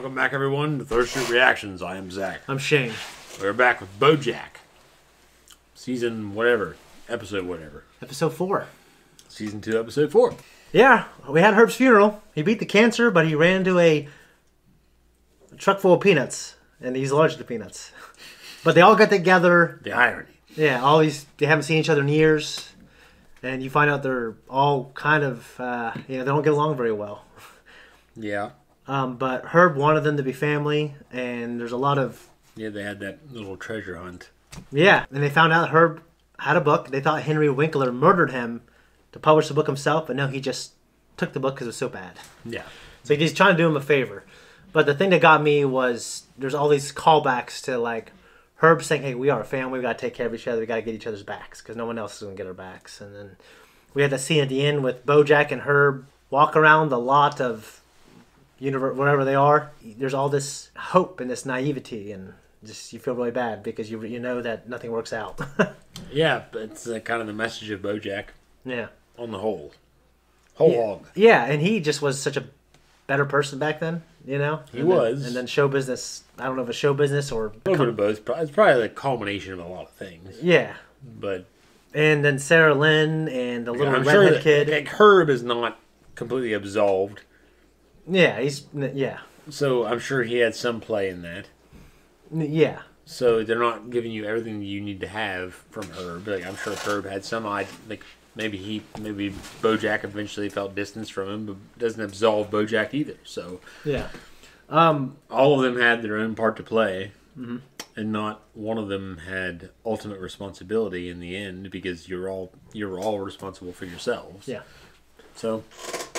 Welcome back, everyone, to Third Street Reactions. I am Zach. I'm Shane. We're back with BoJack. Season whatever. Episode whatever. Episode 4. Season 2, Episode 4. Yeah, we had Herb's funeral. He beat the cancer, but he ran into a truck full of peanuts, and he's allergic to peanuts. But they all got together. The irony. Yeah, they haven't seen each other in years, and you find out they're all kind of, they don't get along very well. Yeah. But Herb wanted them to be family, and there's a lot of... Yeah, they had that little treasure hunt. Yeah, and they found out Herb had a book. They thought Henry Winkler murdered him to publish the book himself, but no, he just took the book because it was so bad. Yeah. So he's trying to do him a favor. But the thing that got me was there's all these callbacks to, like, Herb saying, hey, we are a family, we got to take care of each other, we got to get each other's backs, because no one else is going to get our backs. And then we had that scene at the end with BoJack and Herb walk around the lot of wherever they are. There's all this hope and this naivety, and just you feel really bad because you know that nothing works out. Yeah, but it's kind of the message of BoJack. Yeah. On the whole. Hog. Yeah, and he just was such a better person back then, you know? He was. And then show business, I don't know if it's show business or... A little bit of both. It's probably the culmination of a lot of things. Yeah. But... And then Sarah Lynn and the little redhead sure kid. Like, Herb is not completely absolved. Yeah, yeah. So I'm sure he had some play in that. Yeah. So they're not giving you everything you need to have from Herb. Like, I'm sure Herb had some idea. Like maybe BoJack eventually felt distance from him, but doesn't absolve BoJack either. So yeah, all of them had their own part to play, and not one of them had ultimate responsibility in the end because you're all responsible for yourselves. Yeah. So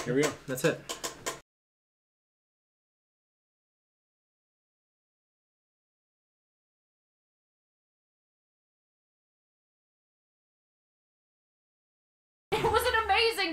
here we go. That's it.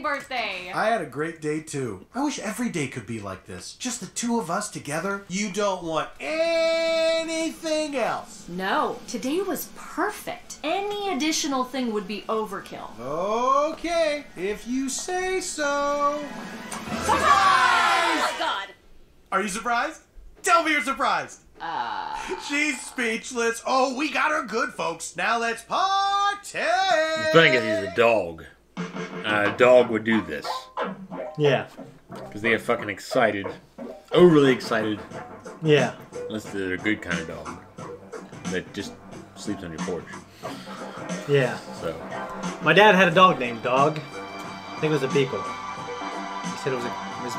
Birthday. I had a great day too. I wish every day could be like this. Just the two of us together. You don't want anything else. No, today was perfect. Any additional thing would be overkill. Okay, if you say so. Surprise! Oh my god. Are you surprised? Tell me you're surprised. She's speechless. Oh, we got her good, folks. Now let's party. The thing is, he's a dog. A dog would do this. Yeah. Because they get fucking excited. Overly excited. Yeah. Unless they're a good kind of dog. That just sleeps on your porch. Yeah. So. My dad had a dog named Dog. I think it was a Beagle. He said it was his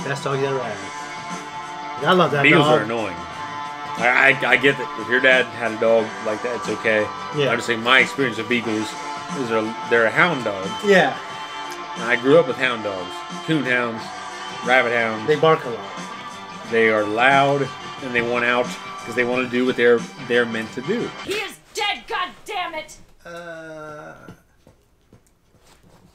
best dog he ever had. I love that Beagles dog. are annoying. I get that if your dad had a dog like that, it's okay. Yeah. I'm just saying my experience of Beagles is they're a hound dog. Yeah. And I grew up with hound dogs. Coon hounds, rabbit hounds. They bark a lot. They are loud and they want out because they want to do what they're meant to do. He is dead, god damn it!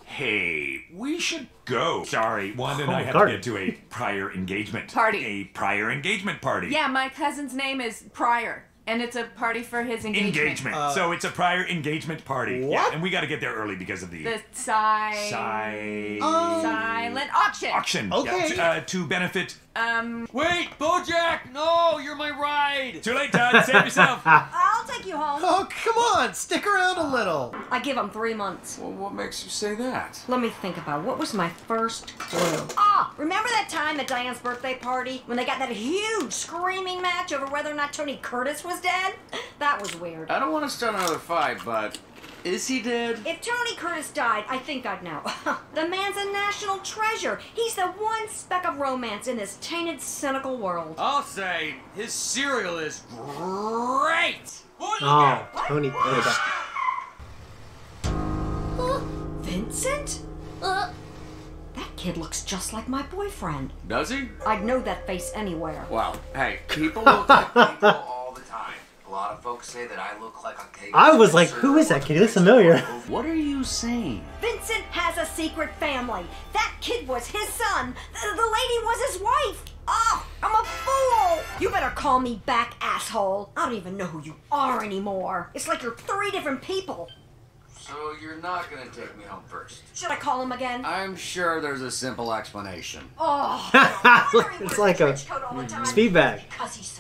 Hey, we should go. Sorry, Wanda and I have to get to a prior engagement. Party. A prior engagement party. Yeah, my cousin's name is Pryor, and it's a party for his engagement. So it's a prior engagement party. What? Yeah, and we got to get there early because of the Silent auction. auction. Okay. Yeah, to benefit. Wait, BoJack! No, you're my ride! Too late, Todd. Save yourself. I'll take you home. Oh, come on. Stick around a little. I give him 3 months. Well, what makes you say that? Let me think about what was my first clue. Ah, remember that time at Diane's birthday party when they got that huge screaming match over whether or not Tony Curtis was dead? That was weird. I don't want to start another fight, but is he dead? If Tony Curtis died, I think I'd know. The man's a national treasure. He's the one speck of romance in this tainted, cynical world. I'll say his cereal is great! Oh, Tony. Vincent? That kid looks just like my boyfriend. Does he? I'd know that face anywhere. Well, hey, people look like people all the time. A lot of folks say that I look like a cake. I was like, who is that kid? He looks familiar. What are you saying? Vincent has a secret family. That kid was his son. The lady was his wife. Oh, I'm a fool. You better call me back, asshole. I don't even know who you are anymore. It's like you're 3 different people. So you're not gonna take me home first? Should I call him again? I'm sure there's a simple explanation. Oh, It's like a speed bag.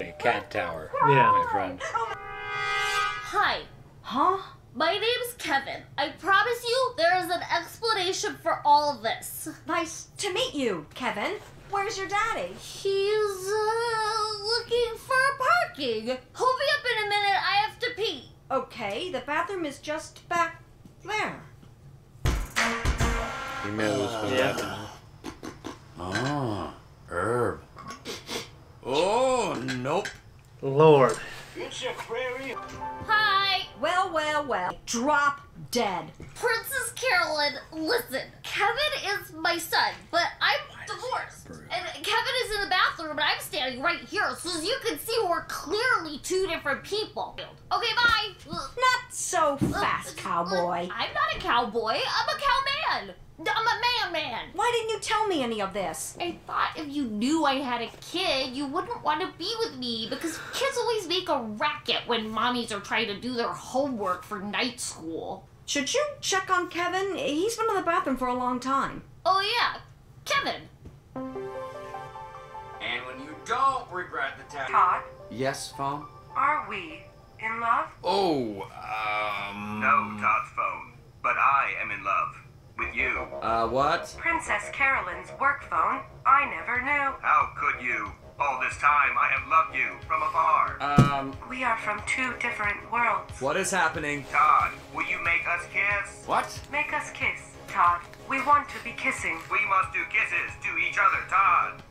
A cat tower. Yeah. My friend. Hi. Huh? My name's Kevin. I promise you there is an explanation for all of this. Nice to meet you, Kevin. Where's your daddy? He's, looking for parking. Hold me up in a minute. I have to pee. Okay, the bathroom is just back there. He knows what happened. Oh, Herb. Oh, nope. Lord. Hi. Well, well, well. Drop dead. Princess Carolyn, listen. Kevin is my son, but I'm divorced. And Kevin is in the bathroom, and I'm standing right here. So as you can see, we're clearly two different people. Okay, bye. Not so fast, cowboy. I'm not a cowboy. I'm a cowman. I'm a man. Why didn't you tell me any of this? I thought if you knew I had a kid, you wouldn't want to be with me because kids always make a racket when mommies are trying to do their homework for night school. Should you check on Kevin? He's been in the bathroom for a long time. Oh yeah, Kevin. And when you don't regret the time. Todd, Yes, phone? are we in love? Oh, No, Todd's phone. But I am in love. With you. What? Princess Carolyn's work phone. I never knew. How could you? All this time I have loved you from afar. We are from two different worlds. What is happening? Todd, will you make us kiss? What? Make us kiss, Todd. We want to be kissing. We must do kisses to each other, Todd.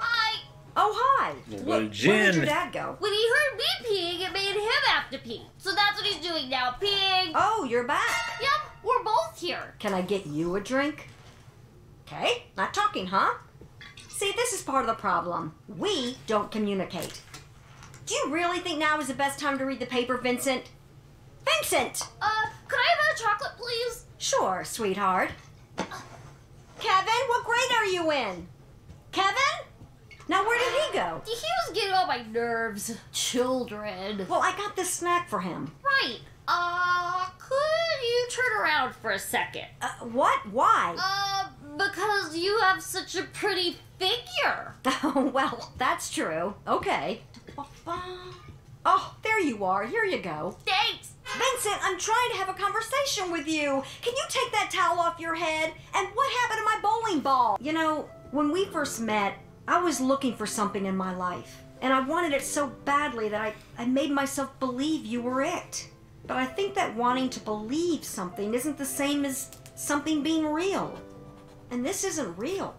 Hi. Oh, hi. Well, Where did Jen. your dad go? When he heard me peeing, it made him have to pee. So that's what he's doing now, peeing. Oh, you're back. Yep, we're both here. Can I get you a drink? Okay, not talking, huh? See, this is part of the problem. We don't communicate. Do you really think now is the best time to read the paper, Vincent? Vincent! Could I have a chocolate, please? Sure, sweetheart. Kevin, what grade are you in? Kevin? Now, where did he go? He was getting on my nerves. Children. Well, I got this snack for him. Right. Could you turn around for a second? What? Why? Because you have such a pretty figure. Oh, well, that's true. Okay. Oh, there you are. Here you go. Thanks. Vincent, I'm trying to have a conversation with you. Can you take that towel off your head? And what happened to my bowling ball? You know, when we first met, I was looking for something in my life. And I wanted it so badly that I made myself believe you were it. But I think that wanting to believe something isn't the same as something being real. And this isn't real.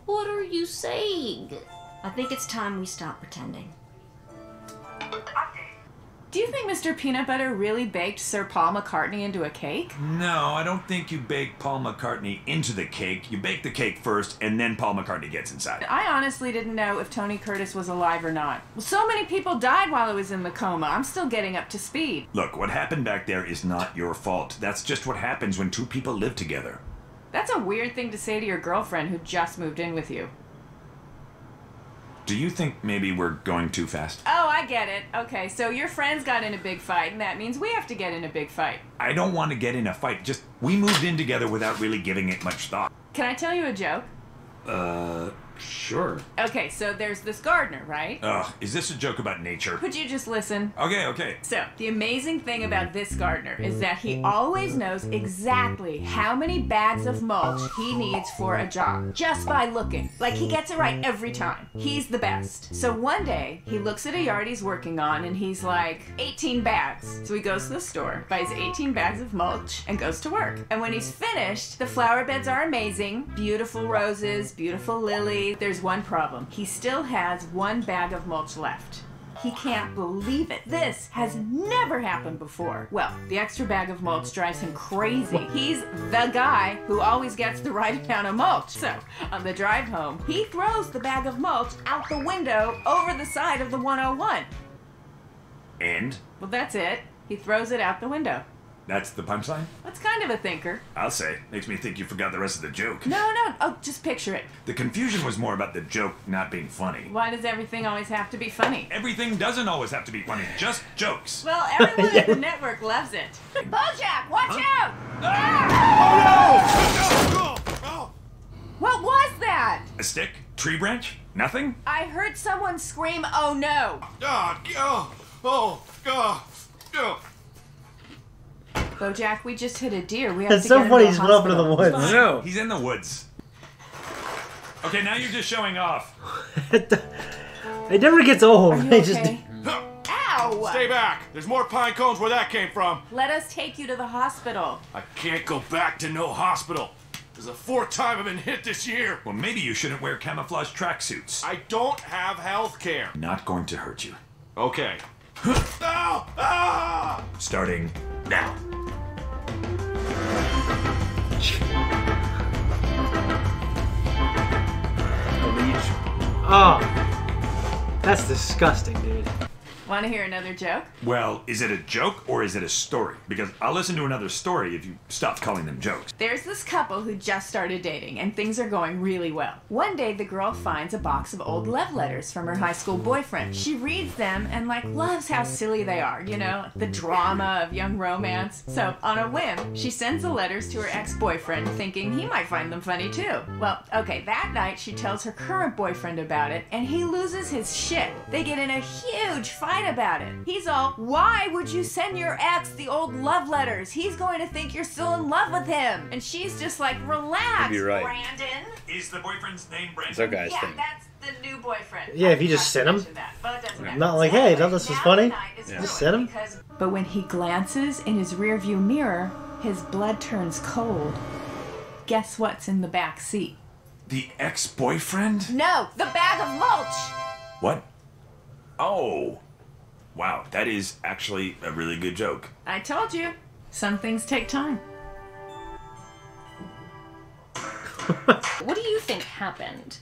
What are you saying? I think it's time we stop pretending. Do you think Mr. Peanutbutter really baked Sir Paul McCartney into a cake? No, I don't think you bake Paul McCartney into the cake. You bake the cake first, and then Paul McCartney gets inside. I honestly didn't know if Tony Curtis was alive or not. Well, so many people died while I was in the coma. I'm still getting up to speed. Look, what happened back there is not your fault. That's just what happens when two people live together. That's a weird thing to say to your girlfriend who just moved in with you. Do you think maybe we're going too fast? Oh, I get it. Okay, so your friends got in a big fight, and that means we have to get in a big fight. I don't want to get in a fight. Just, we moved in together without really giving it much thought. Can I tell you a joke? Sure. Okay, so there's this gardener, right? Ugh, is this a joke about nature? Could you just listen? Okay. So, the amazing thing about this gardener is that he always knows exactly how many bags of mulch he needs for a job, just by looking. Like, he gets it right every time. He's the best. So one day, he looks at a yard he's working on, and he's like, 18 bags. So he goes to the store, buys 18 bags of mulch, and goes to work. And when he's finished, the flower beds are amazing. Beautiful roses, beautiful lilies. There's one problem. He still has one bag of mulch left. He can't believe it. This has never happened before. Well, the extra bag of mulch drives him crazy. He's the guy who always gets the right amount of mulch. So, on the drive home, he throws the bag of mulch out the window over the side of the 101. And? Well, that's it. He throws it out the window. That's the punchline? That's kind of a thinker. I'll say. Makes me think you forgot the rest of the joke. No. Oh, just picture it. The confusion was more about the joke not being funny. Why does everything always have to be funny? Everything doesn't always have to be funny. Just jokes. Well, everyone at the network loves it. BoJack, watch out! Ah! Oh, no! What was that? A stick? Tree branch? Nothing? I heard someone scream, "Oh no!" BoJack, we just hit a deer. We have It's to so get him funny to he's the run up into the hospital. woods. No. He's in the woods. Okay, now you're just showing off. It never gets old. Are you They okay? Ow! Stay back. There's more pine cones where that came from. Let us take you to the hospital. I can't go back to no hospital. This is the 4th time I've been hit this year. Well, maybe you shouldn't wear camouflage tracksuits. I don't have health care. Not going to hurt you. Okay. Ow! Ah! Starting now. Oh, that's disgusting, dude. Want to hear another joke? Well, is it a joke or is it a story? Because I'll listen to another story if you stop calling them jokes. There's this couple who just started dating, and things are going really well. One day, the girl finds a box of old love letters from her high school boyfriend. She reads them and, loves how silly they are, the drama of young romance. So, on a whim, she sends the letters to her ex-boyfriend, thinking he might find them funny too. Well, okay, that night, she tells her current boyfriend about it, and he loses his shit. They get in a huge fight about it. He's all, "Why would you send your ex the old love letters? He's going to think you're still in love with him." And she's just like, "Relax, You're right. Brandon." Is the boyfriend's name Brandon? It's our guy's Yeah, thing. that's the new boyfriend. Yeah, if you I just forgot send to him. mention that, but it doesn't matter. Not like, hey, Anyway, this is now funny. the night is Just ruined send him. But when he glances in his rearview mirror, his blood turns cold. Guess what's in the back seat? The ex-boyfriend? No, the bag of mulch! What? Oh. Wow, that is actually a really good joke. I told you, some things take time. What do you think happened?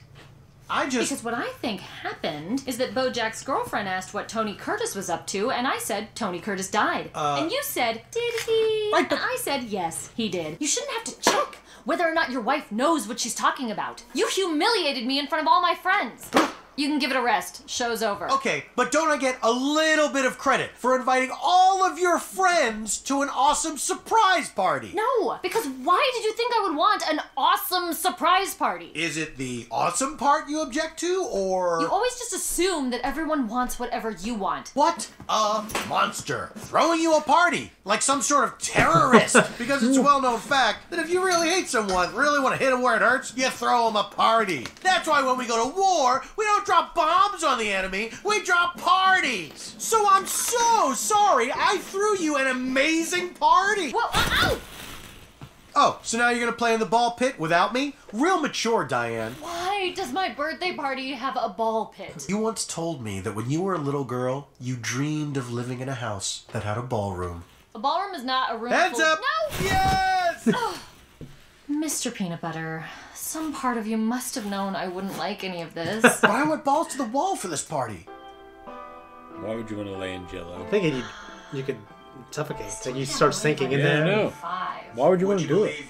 Because what I think happened is that BoJack's girlfriend asked what Tony Curtis was up to, and I said Tony Curtis died. And you said, did he? Right, and I said, yes, he did. You shouldn't have to check whether or not your wife knows what she's talking about. You humiliated me in front of all my friends. You can give it a rest. Show's over. Okay, but don't I get a little bit of credit for inviting all of your friends to an awesome surprise party? No, because why did you think I would want an awesome surprise party? Is it the awesome part you object to, or... You always just assume that everyone wants whatever you want. What a monster. Throwing you a party like some sort of terrorist. Because it's a well-known fact that if you really hate someone, really want to hit them where it hurts, you throw them a party. That's why when we go to war, we don't drop bombs on the enemy, we drop parties. So I'm so sorry I threw you an amazing party. Whoa, ow! Oh, so now you're gonna play in the ball pit without me? Real mature, Diane. Why does my birthday party have a ball pit? You once told me that when you were a little girl, you dreamed of living in a house that had a ballroom. A ballroom is not a room Hands full... up! No! Yes! Mr. Peanutbutter, some part of you must have known I wouldn't like any of this. But I went balls to the wall for this party. Why would you want to lay in Jello? I think you could suffocate. Like you start sinking in Yeah, there. I know. Why would you want to do it?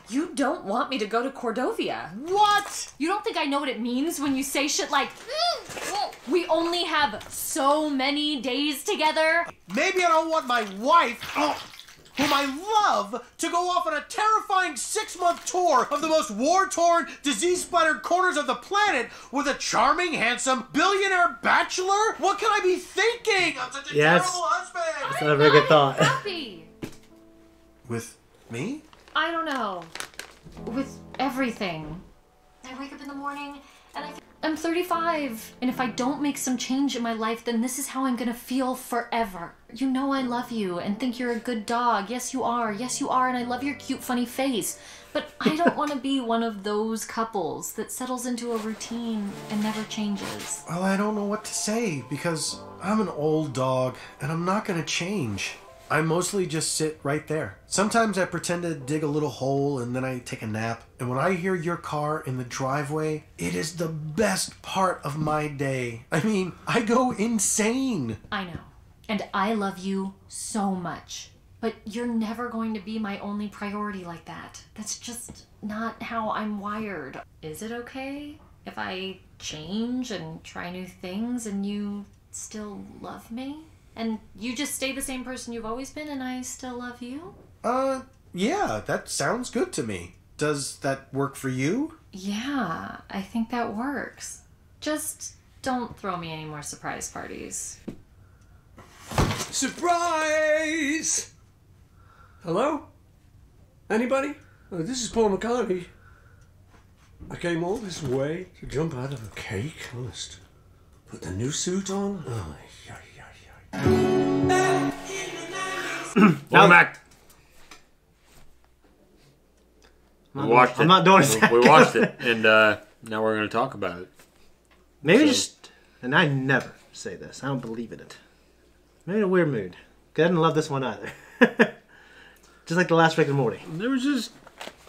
You don't want me to go to Cordovia. What? You don't think I know what it means when you say shit like, we only have so many days together? Maybe I don't want my wife, whom I love, to go off on a terrifying 6-month tour of the most war-torn, disease-splattered corners of the planet with a charming, handsome, billionaire bachelor? What can I be thinking? I'm such a terrible husband. That's not a very good thought. Happy. With me? I don't know. With everything. I wake up in the morning and I'm 35. And if I don't make some change in my life, then this is how I'm gonna feel forever. You know I love you and think you're a good dog. Yes, you are. Yes, you are. And I love your cute, funny face. But I don't want to be one of those couples that settles into a routine and never changes. Well, I don't know what to say because I'm an old dog and I'm not gonna change. I mostly just sit right there. Sometimes I pretend to dig a little hole and then I take a nap. And when I hear your car in the driveway, it is the best part of my day. I mean, I go insane. I know. And I love you so much. But you're never going to be my only priority like that. That's just not how I'm wired. Is it okay if I change and try new things and you still love me? And you just stay the same person you've always been and I still love you? Yeah, that sounds good to me. Does that work for you? Yeah, I think that works. Just don't throw me any more surprise parties. Surprise! Hello? Anybody? Oh, this is Paul McCartney. I came all this way to jump out of a cake. Must put the new suit on. Oh, Welcome back. We watched it. I'm not doing it. We watched it, and now we're going to talk about it. Maybe just, and I never say this. I don't believe in it. Maybe in a weird mood. 'Cause I didn't love this one either. Just like the last Rick and Morty. There was just,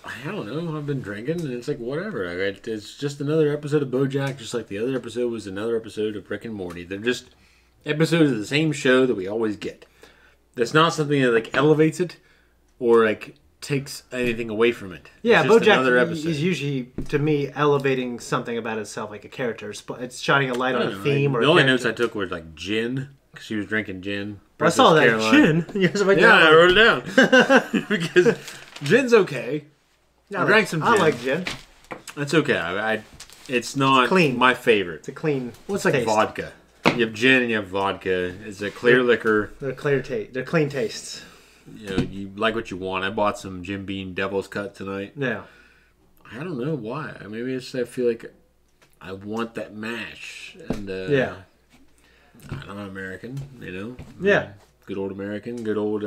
I don't know, I've been drinking, and it's like, whatever. It's just another episode of BoJack, just like the other episode was another episode of Rick and Morty. They're just episodes of the same show that we always get. It's not something that, like, elevates it, or, like, takes anything away from it. Yeah, it's just BoJack is usually, to me, elevating something about itself, like a character. It's shining a light on a theme or the a only character. notes I took was, like, gin, because she was drinking gin. I saw that. Caroline. Gin? I wrote it down. Because gin's okay. Yeah, I drank some gin. I like gin. It's okay. It's not clean. My favorite. It's a clean Well, it's like taste. vodka. You have gin and you have vodka. It's a clear liquor. They're clear taste. They're clean tastes. You know, you like what you want. I bought some Jim Beam Devil's Cut tonight. Yeah. I don't know why. Maybe it's I feel like I want that mash. And yeah. I'm American, you know. Yeah. Good old American. Good old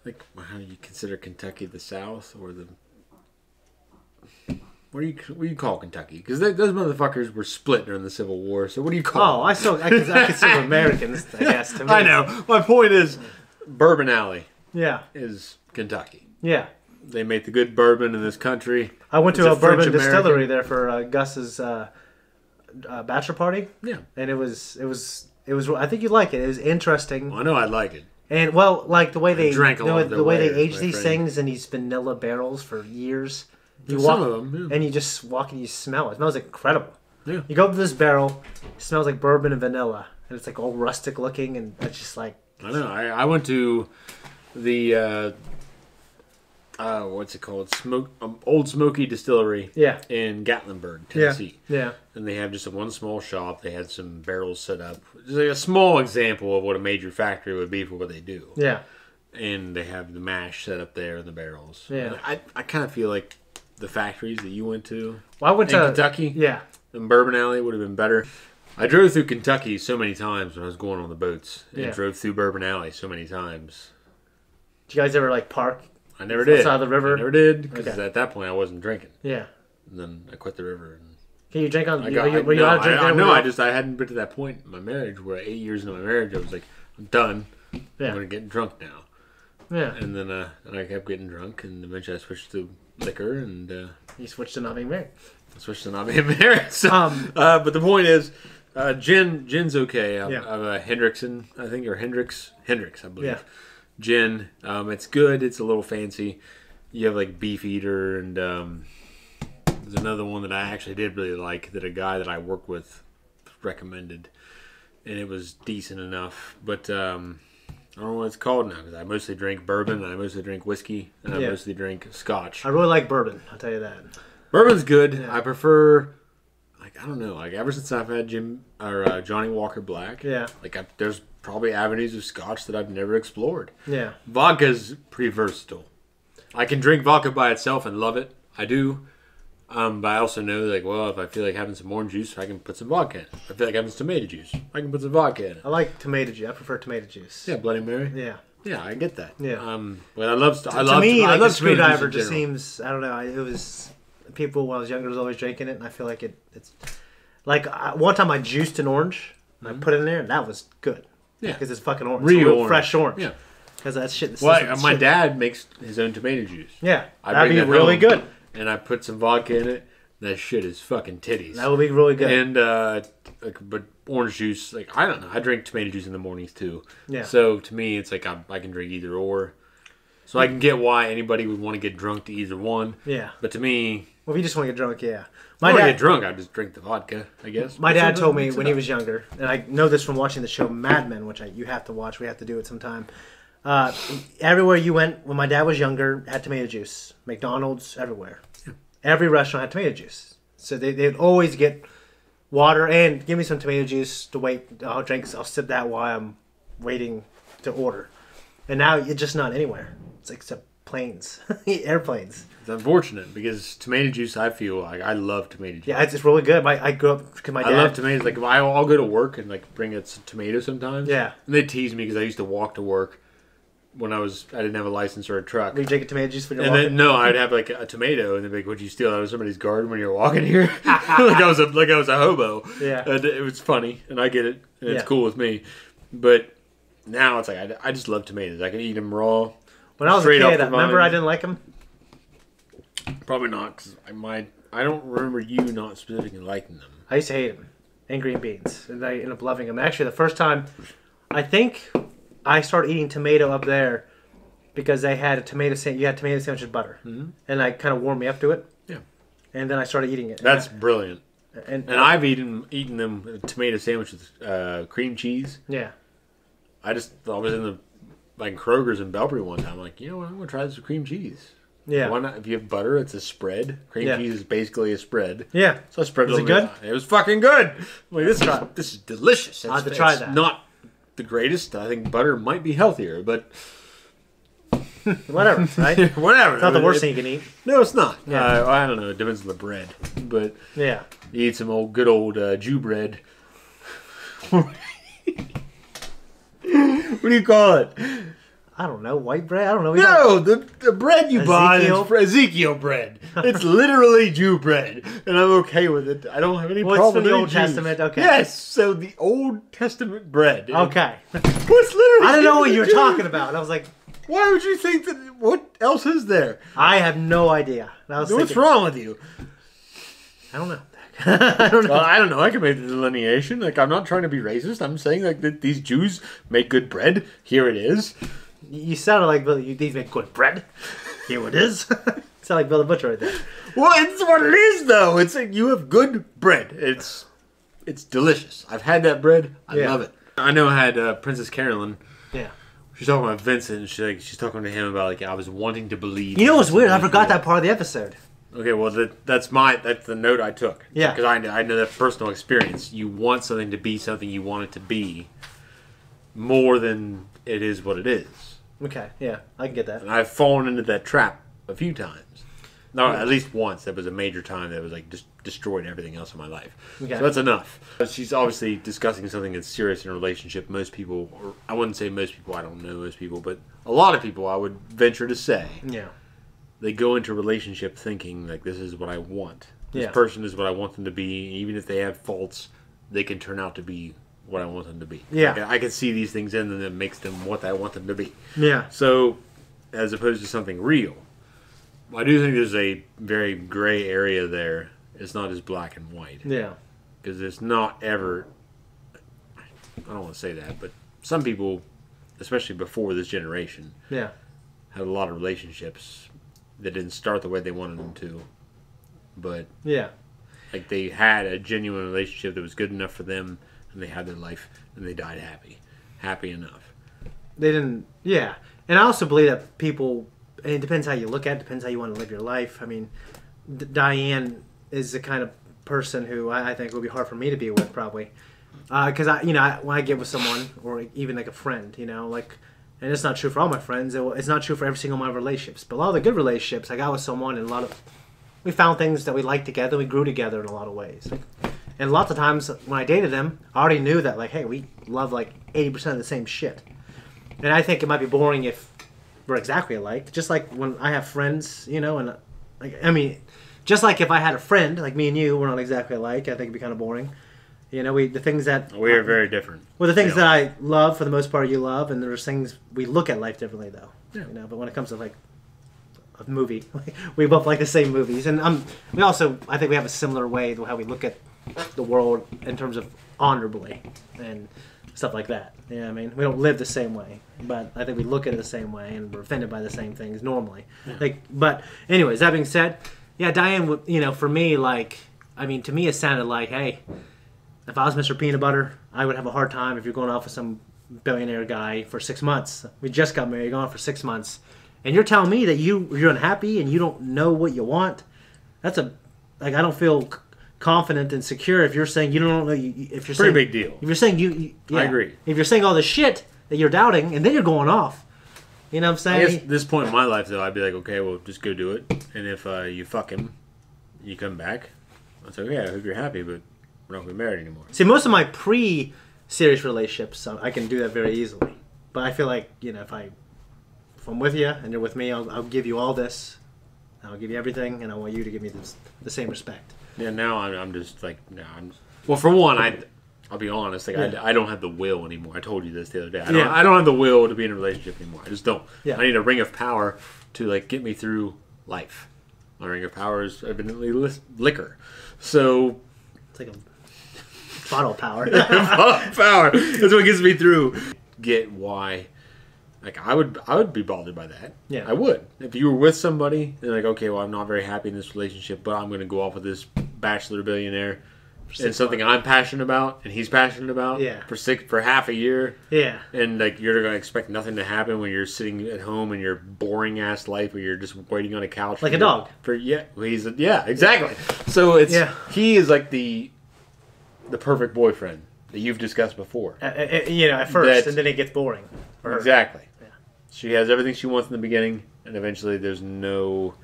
like how do you consider Kentucky the South or the what do you call Kentucky? Because those motherfuckers were split during the Civil War. So what do you call? I consider Americans. I guess. To me. I know. My point is, Bourbon Alley. Yeah. Is Kentucky. Yeah. They make the good bourbon in this country. I went to a bourbon French-American distillery there for Gus's bachelor party. Yeah. And it was. I think you'd like it. It was interesting. Well, I know I'd like it. And like the way they drank a lot of their the way they layers, age these things in these vanilla barrels for years. You Some walk, of them, yeah. and you just walk and you smell it. It smells incredible. Yeah. You go up to this barrel, it smells like bourbon and vanilla, and it's like all rustic looking, and it's just like. I know. I went to the what's it called? Old Smoky Distillery. Yeah. In Gatlinburg, Tennessee. Yeah. And they have just one small shop. They had some barrels set up. Just like a small example of what a major factory would be for what they do. Yeah. And they have the mash set up there in the barrels. Yeah. I kind of feel like the factories that you went to. Well, I went in to Kentucky. Yeah. In Bourbon Alley would have been better. I drove through Kentucky so many times when I was going on the boats. And drove through Bourbon Alley so many times. Did you guys ever park? I never did. Outside the river? I never did because at that point I wasn't drinking. Yeah. And then I quit the river. And can you drink on? were you out drinking? No, I hadn't been to that point in my marriage where 8 years into my marriage I was like, I'm done. Yeah. I'm gonna get drunk now. Yeah. And then I kept getting drunk, and eventually I switched to liquor, and you switched to not being married. I switched to not being married. So, but the point is, gin's okay. I'm a Hendrickson, I think, or Hendrix, I believe. Yeah. Gin, it's good. It's a little fancy. You have like Beefeater, and there's another one that I actually did really like that a guy that I work with recommended, and it was decent enough. But I don't know what it's called now because I mostly drink bourbon, and I mostly drink whiskey, and I mostly drink scotch. I really like bourbon. I'll tell you that. Bourbon's good. Yeah. I prefer. I don't know. Like ever since I've had Johnny Walker Black, there's probably avenues of Scotch that I've never explored. Yeah, vodka's pretty versatile. I can drink vodka by itself and love it. I do, but I also know if I feel like having some orange juice, I can put some vodka in it. If I feel like having some tomato juice, I can put some vodka in it. I like tomato juice. I prefer tomato juice. Yeah, Bloody Mary. Yeah, yeah, I get that. Yeah, but I love. To me, a screwdriver just seems. I don't know. It was. People when I was younger was always drinking it, and I feel like it's like one time I juiced an orange and I put it in there, and that was good. Yeah, because it's fucking orange, real orange. Fresh orange. Yeah, because that shit. Well, my dad makes his own tomato juice. Yeah, that'd be really good. And I put some vodka in it. That shit is fucking titties. That would be really good. And but orange juice, I don't know. I drink tomato juice in the mornings too. Yeah. So to me, it's like I can drink either or. So I can get why anybody would want to get drunk to either one. Yeah. But to me... Well, if you just want to get drunk, yeah. My dad, get drunk, I just drink the vodka, I guess. My dad told me when he was younger, and I know this from watching the show Mad Men, which you have to watch. We have to do it sometime. Everywhere you went, when my dad was younger, had tomato juice. McDonald's, everywhere. Yeah. Every restaurant had tomato juice. So they'd always get water and give me some tomato juice to wait. I'll sip that while I'm waiting to order. And now it's just not anywhere. It's except planes, airplanes. It's unfortunate because tomato juice, I feel like I love tomato juice. Yeah, it's really good. I grew up because my dad. I love tomatoes. Like I'll go to work and like bring a tomato sometimes. Yeah, and they tease me because I used to walk to work when I didn't have a license or a truck. Were you drinking tomato juice when you're walking? Then, no, I'd have like a tomato, and they'd be like, "Would you steal out of somebody's garden when you were walking here?" like I was a hobo. Yeah, and it was funny, and I get it, and it's cool with me. But now it's like I just love tomatoes. I can eat them raw. When I was a kid, remember I didn't like them? Probably not, because I don't remember you not specifically liking them. I used to hate them. And green beans. And I ended up loving them. Actually, the first time, I think I started eating tomato up there because they had a tomato sandwich. You had tomato sandwich with butter. Mm-hmm. And I kind of warmed me up to it. Yeah. And then I started eating it. That's brilliant. And I've eaten them with tomato sandwich with cream cheese. Yeah. I was in the Kroger's in Belpre one time. I'm like, you know what? I'm going to try this with cream cheese. Yeah. Why not? If you have butter, it's a spread. Cream cheese is basically a spread. Yeah. So I spread it. Was it good? It was fucking good. Like, this is delicious. I'll have to try that. Not the greatest. I think butter might be healthier, but whatever, right? Whatever. It's not the worst thing you can eat. No, it's not. Yeah. I don't know. It depends on the bread, but yeah, you eat some good old Jew bread. What do you call it? I don't know. White bread? I don't know. No, the bread you buy is Ezekiel bread. It's literally Jew bread. And I'm okay with it. I don't have any problem with it. It's from the Old Testament? Okay. Yes, so the Old Testament bread. Okay. What's literally... I don't know what you were talking about. I was like... Why would you think that... What else is there? I have no idea. What's wrong with you? I don't know. I don't know. Well, I don't know. I can make the delineation. Like, I'm not trying to be racist. I'm saying like that these Jews make good bread. Here it is. You sounded like these make good bread. Here it is. Sound like Bill the Butcher right there. Well, it's what it is, though. It's like you have good bread. It's delicious. I've had that bread. I love it. I know I had Princess Carolyn. Yeah. She's talking about Vincent. And she's talking to him about like I was wanting to believe. You know what's weird? I forgot that part of the episode. Okay, well that's the note I took. Yeah. Because I know that personal experience. You want something to be something you want it to be, more than it is what it is. Okay, yeah, I can get that. And I've fallen into that trap a few times. No, at least once. That was a major time that was like just destroyed everything else in my life. Okay. So that's enough. She's obviously discussing something that's serious in a relationship. Most people, or I wouldn't say most people, I don't know most people, but a lot of people I would venture to say. Yeah. They go into a relationship thinking like this is what I want. This person is what I want them to be. Even if they have faults, they can turn out to be what I want them to be. Yeah. Like, I can see these things in them that makes them what I want them to be. Yeah. So, as opposed to something real, I do think there's a very gray area there. It's not as black and white. Yeah. Because it's not ever... I don't want to say that, but some people, especially before this generation, had a lot of relationships that didn't start the way they wanted them to. But like they had a genuine relationship that was good enough for them, and they had their life, and they died happy enough. They didn't, and I also believe that people, and it depends how you look at it, depends how you want to live your life. I mean, Diane is the kind of person who I think would be hard for me to be with, probably, because when I get with someone, or even like a friend, like, and it's not true for all my friends. It's not true for every single one of my relationships, but a lot of the good relationships, I got with someone, and we found things that we liked together. We grew together in a lot of ways. And lots of times when I dated them, I already knew that, like, hey, we love like 80% of the same shit. And I think it might be boring if we're exactly alike. Just like when I have friends, and like, I mean, just like if I had a friend, like me and you, we're not exactly alike. I think it'd be kind of boring. The things that we are very different. Well, the things that I love, for the most part, you love, and there's things we look at life differently, though. Yeah. But when it comes to like a movie, we both like the same movies, and I think we have a similar way to how we look at the world in terms of honorably and stuff like that. You know what I mean? We don't live the same way, but I think we look at it the same way, and we're offended by the same things normally. Yeah. But anyways, that being said, yeah, Diane, for me, to me it sounded like, hey, if I was Mr. Peanutbutter, I would have a hard time if you're going off with some billionaire guy for 6 months. We just got married, going on for 6 months, and you're telling me that you're unhappy and you don't know what you want. That's I don't feel confident and secure if you're saying you don't know. If you're pretty big deal. If you're saying yeah, I agree. If you're saying all this shit that you're doubting, and then you're going off, you know what I'm saying? I guess at this point in my life, though, I'd be like, okay, well, just go do it. And if you fuck him, you come back. It's okay. I hope you're happy, but we're not gonna be married anymore. See, most of my pre-serious relationships, I can do that very easily. But I feel like if I'm with you and you're with me, I'll give you all this. I'll give you everything, and I want you to give me the same respect. Yeah, now I'm just like, well, for one, I'll be honest, I don't have the will anymore. I told you this the other day. I don't have the will to be in a relationship anymore. I just don't. Yeah. I need a ring of power to get me through life. My ring of power is evidently liquor. So it's like a bottle of power. Power. That's what gets me through. Get why. I would be bothered by that. Yeah. I would. If you were with somebody and okay, well, I'm not very happy in this relationship, but I'm going to go off with this bachelor billionaire and something I'm passionate about and he's passionate about for half a year. Yeah. And you're going to expect nothing to happen when you're sitting at home in your boring ass life where you're just waiting on a couch like a dog. Exactly. So he is like the perfect boyfriend that you've discussed before. At first, and then it gets boring. Exactly. She has everything she wants in the beginning, and eventually there's no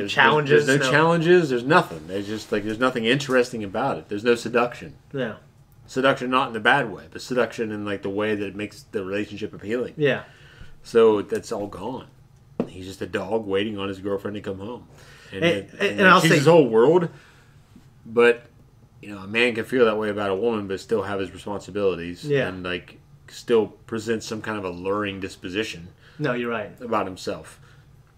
challenges. There's no challenges. There's nothing. There's just there's nothing interesting about it. There's no seduction. Yeah. Seduction not in the bad way, but seduction in the way that it makes the relationship appealing. Yeah. So that's all gone. He's just a dog waiting on his girlfriend to come home, and I'll she's say, his whole world. But a man can feel that way about a woman, but still have his responsibilities. Yeah. And still presents some kind of alluring disposition. No, you're right. About himself.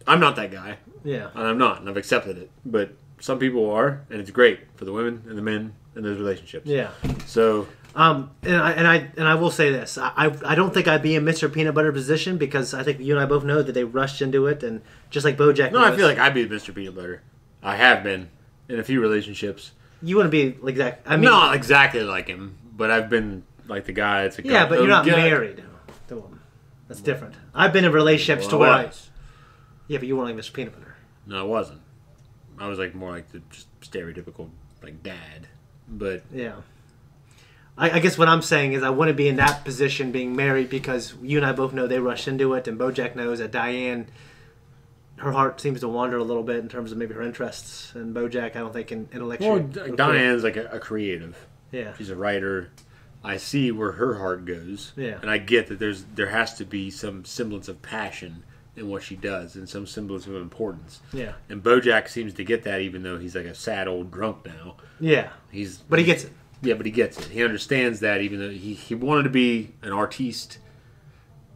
I'm not that guy. Yeah. And I'm not, and I've accepted it. But some people are, and it's great for the women and the men in those relationships. Yeah. So and I will say this. I don't think I'd be in Mr. Peanutbutter position because I think you and I both know that they rushed into it, and just like BoJack. No, I feel like I'd be Mr. Peanutbutter. I have been in a few relationships. You wouldn't be not exactly like him, but I've been like the guy that's but you're not married to him. That's different. I've been in relationships to where but you weren't like Mr. Peanutbutter. No, I wasn't. I was more like the just stereotypical dad. But yeah, I guess what I'm saying is I wouldn't be in that position being married because you and I both know they rushed into it, and BoJack knows that Diane, her heart seems to wander a little bit in terms of maybe her interests, and BoJack I don't think can intellectually. Well, Diane's a creative. Yeah, she's a writer. I see where her heart goes. Yeah. And I get that there has to be some semblance of passion in what she does and some semblance of importance. Yeah. And BoJack seems to get that even though he's a sad old drunk now. Yeah. But he gets it. Yeah, but he gets it. He understands that even though he wanted to be an artiste,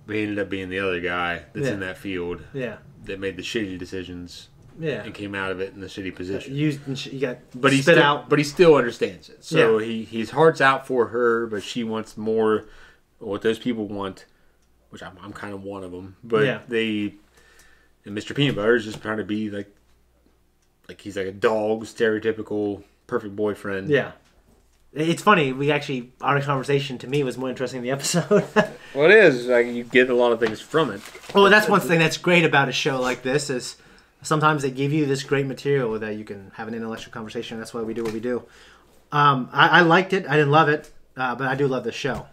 but he ended up being the other guy that's in that field. Yeah. That made the shitty decisions. Yeah. And came out of it in the shitty position. But he still understands it. So his heart's out for her, but she wants more what those people want, which I'm kind of one of them. But and Mr. Peanutbutter is just trying to be like he's like a dog, stereotypical, perfect boyfriend. Yeah. It's funny. Our conversation to me was more interesting than the episode. Well, it is. You get a lot of things from it. Well, that's one thing that's great about a show like this is sometimes they give you this great material that you can have an intellectual conversation. That's why we do what we do. I liked it. I didn't love it, but I do love this show.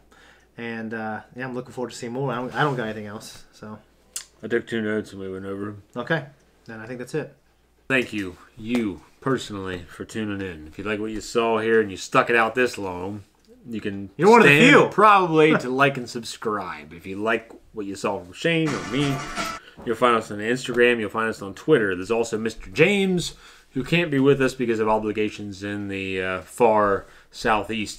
And I'm looking forward to seeing more. I don't got anything else. So I took 2 notes and we went over them. Okay. Then I think that's it. Thank you personally, for tuning in. If you like what you saw here and you stuck it out this long, you're one of the few. Probably to like and subscribe. If you like what you saw from Shane or me, you'll find us on Instagram. You'll find us on Twitter. There's also Mr. James, who can't be with us because of obligations in the far southeast.